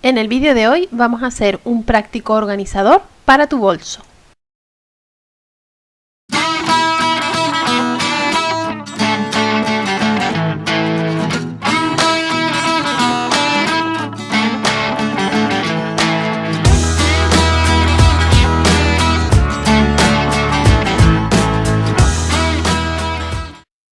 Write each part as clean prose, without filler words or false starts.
En el vídeo de hoy vamos a hacer un práctico organizador para tu bolso.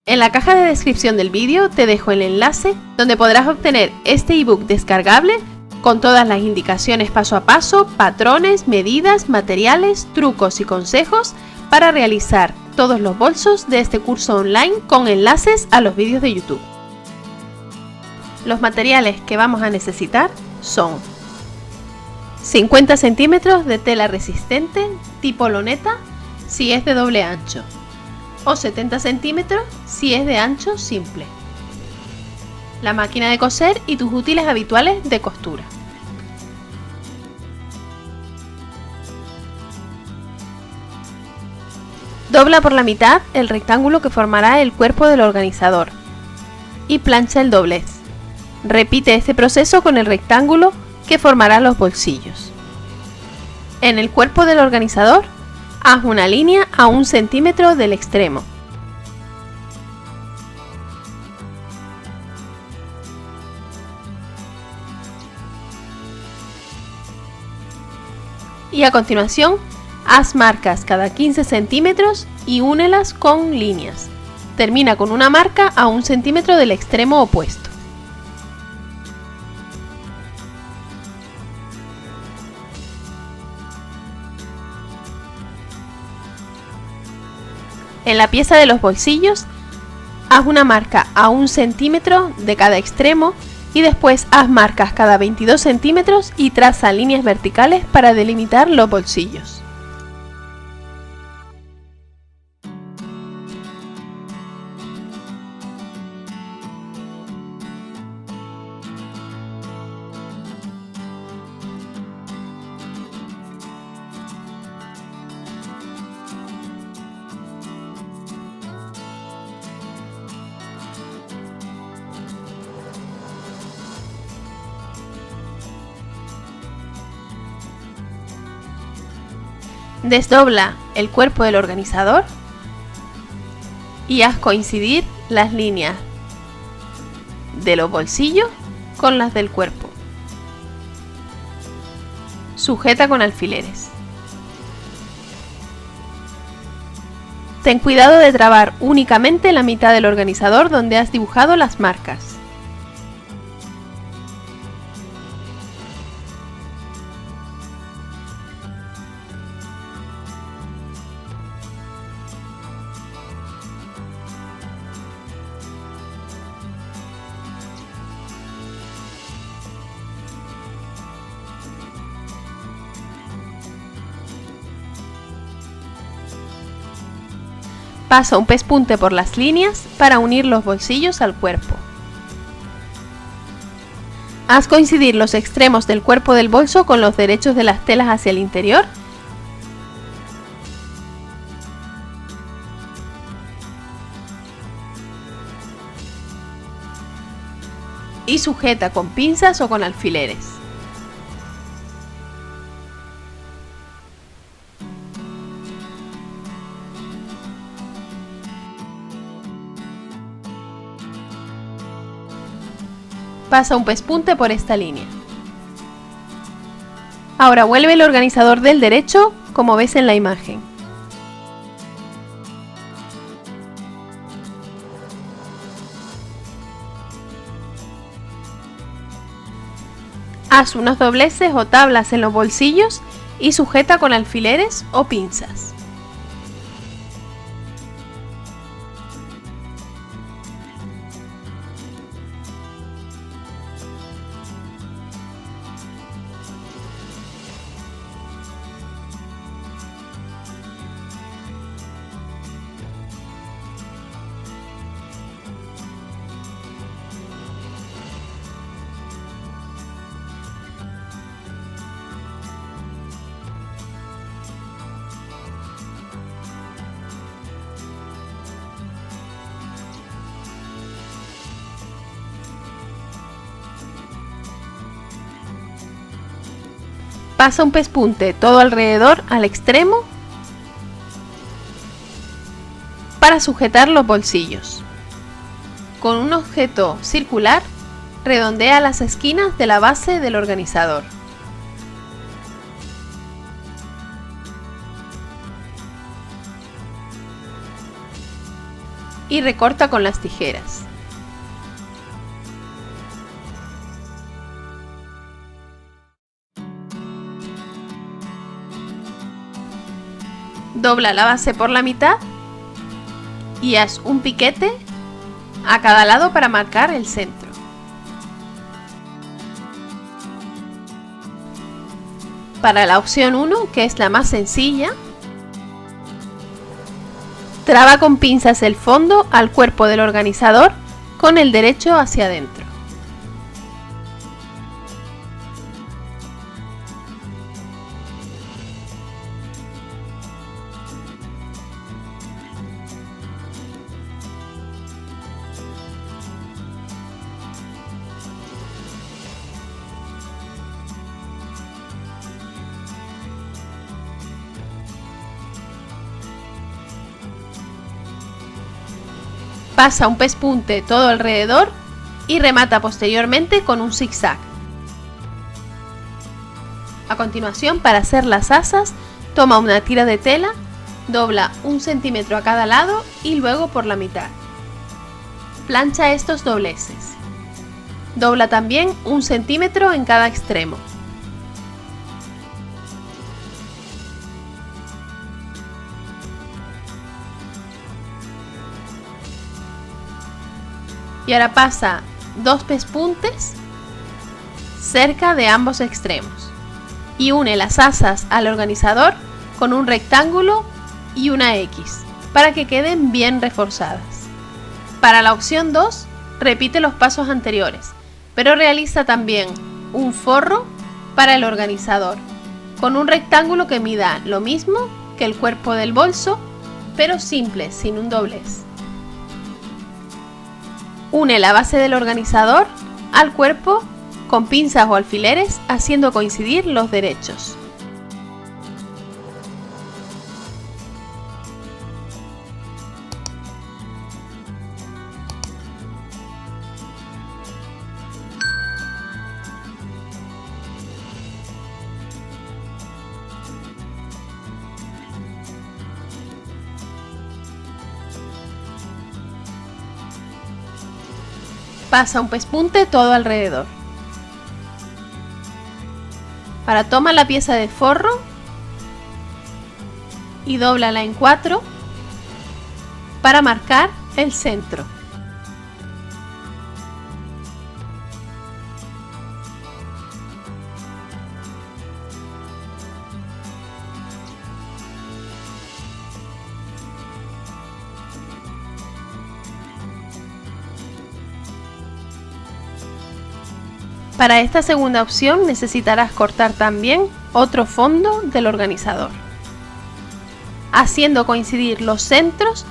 En la caja de descripción del vídeo te dejo el enlace donde podrás obtener este ebook descargable con todas las indicaciones paso a paso, patrones, medidas, materiales, trucos y consejos para realizar todos los bolsos de este curso online con enlaces a los vídeos de YouTube. Los materiales que vamos a necesitar son 50 centímetros de tela resistente tipo loneta si es de doble ancho o 70 centímetros si es de ancho simple, la máquina de coser y tus útiles habituales de costura. Dobla por la mitad el rectángulo que formará el cuerpo del organizador y plancha el doblez. Repite este proceso con el rectángulo que formará los bolsillos. En el cuerpo del organizador, haz una línea a 1 centímetro del extremo. Y a continuación, haz marcas cada 15 centímetros y únelas con líneas. Termina con una marca a 1 centímetro del extremo opuesto. En la pieza de los bolsillos, haz una marca a 1 centímetro de cada extremo y después haz marcas cada 22 centímetros y traza líneas verticales para delimitar los bolsillos. Desdobla el cuerpo del organizador y haz coincidir las líneas de los bolsillos con las del cuerpo. Sujeta con alfileres. Ten cuidado de trabar únicamente la mitad del organizador donde has dibujado las marcas. Pasa un pespunte por las líneas para unir los bolsillos al cuerpo. Haz coincidir los extremos del cuerpo del bolso con los derechos de las telas hacia el interior. Y sujeta con pinzas o con alfileres. Pasa un pespunte por esta línea. Ahora vuelve el organizador del derecho como ves en la imagen. Haz unos dobleces o tablas en los bolsillos y sujeta con alfileres o pinzas. Pasa un pespunte todo alrededor al extremo para sujetar los bolsillos. Con un objeto circular, redondea las esquinas de la base del organizador. Y recorta con las tijeras. Dobla la base por la mitad y haz un piquete a cada lado para marcar el centro. Para la opción 1, que es la más sencilla, traba con pinzas el fondo al cuerpo del organizador con el derecho hacia adentro. Pasa un pespunte todo alrededor y remata posteriormente con un zigzag. A continuación, para hacer las asas, toma una tira de tela, dobla 1 centímetro a cada lado y luego por la mitad. Plancha estos dobleces. Dobla también 1 centímetro en cada extremo. Y ahora pasa 2 pespuntes cerca de ambos extremos y une las asas al organizador con un rectángulo y una X para que queden bien reforzadas. Para la opción 2, repite los pasos anteriores, pero realiza también un forro para el organizador con un rectángulo que mida lo mismo que el cuerpo del bolso, pero simple, sin un doblez. Une la base del organizador al cuerpo con pinzas o alfileres, haciendo coincidir los derechos. Pasa un pespunte todo alrededor. Ahora toma la pieza de forro y dóblala en 4 para marcar el centro. Para esta segunda opción necesitarás cortar también otro fondo del organizador. Haciendo coincidir los centros,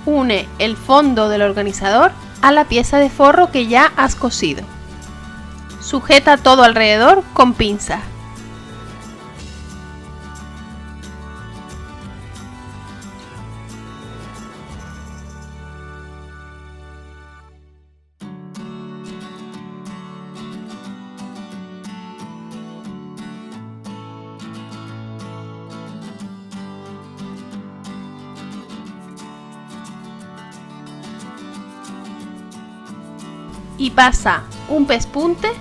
une el fondo del organizador a la pieza de forro que ya has cosido. Sujeta todo alrededor con pinzas. Y pasa un pespunte,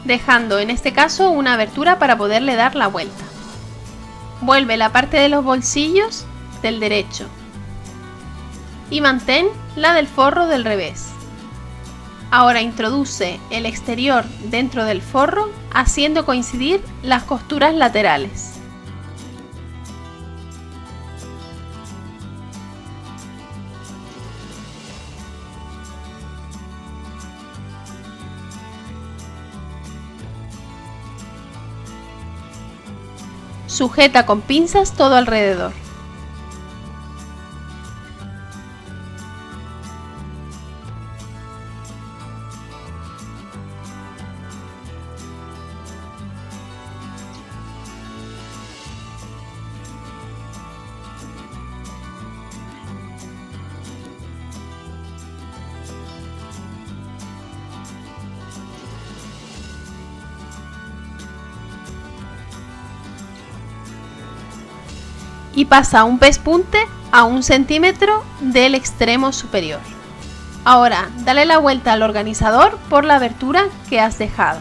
dejando en este caso una abertura para poderle dar la vuelta. Vuelve la parte de los bolsillos del derecho y mantén la del forro del revés. Ahora introduce el exterior dentro del forro, haciendo coincidir las costuras laterales. Sujeta con pinzas todo alrededor. y pasa un pespunte a 1 centímetro del extremo superior. Ahora dale la vuelta al organizador por la abertura que has dejado.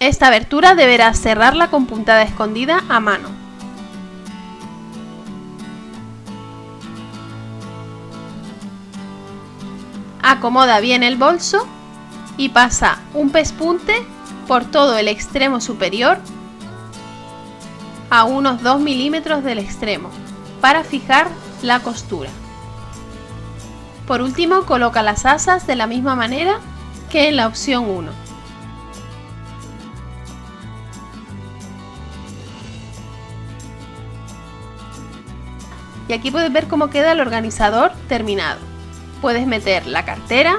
Esta abertura deberás cerrarla con puntada escondida a mano. Acomoda bien el bolso y pasa un pespunte por todo el extremo superior a unos 2 milímetros del extremo para fijar la costura. Por último, coloca las asas de la misma manera que en la opción 1. Y aquí puedes ver cómo queda el organizador terminado. Puedes meter la cartera,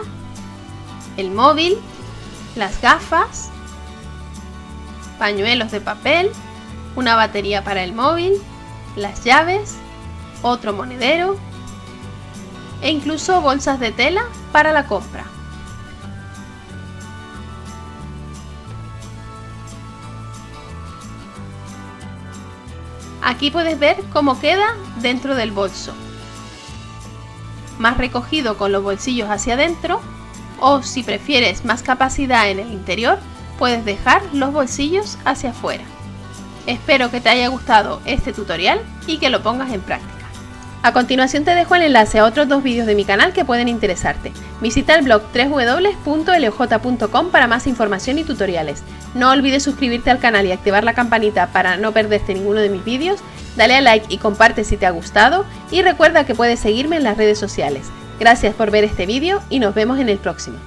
el móvil, las gafas, pañuelos de papel, una batería para el móvil, las llaves, otro monedero e incluso bolsas de tela para la compra. Aquí puedes ver cómo queda dentro del bolso, más recogido con los bolsillos hacia adentro, o si prefieres más capacidad en el interior, puedes dejar los bolsillos hacia afuera. Espero que te haya gustado este tutorial y que lo pongas en práctica. A continuación te dejo el enlace a otros 2 vídeos de mi canal que pueden interesarte. Visita el blog www.loj.com para más información y tutoriales. No olvides suscribirte al canal y activar la campanita para no perderte ninguno de mis vídeos. Dale a like y comparte si te ha gustado y recuerda que puedes seguirme en las redes sociales. Gracias por ver este vídeo y nos vemos en el próximo.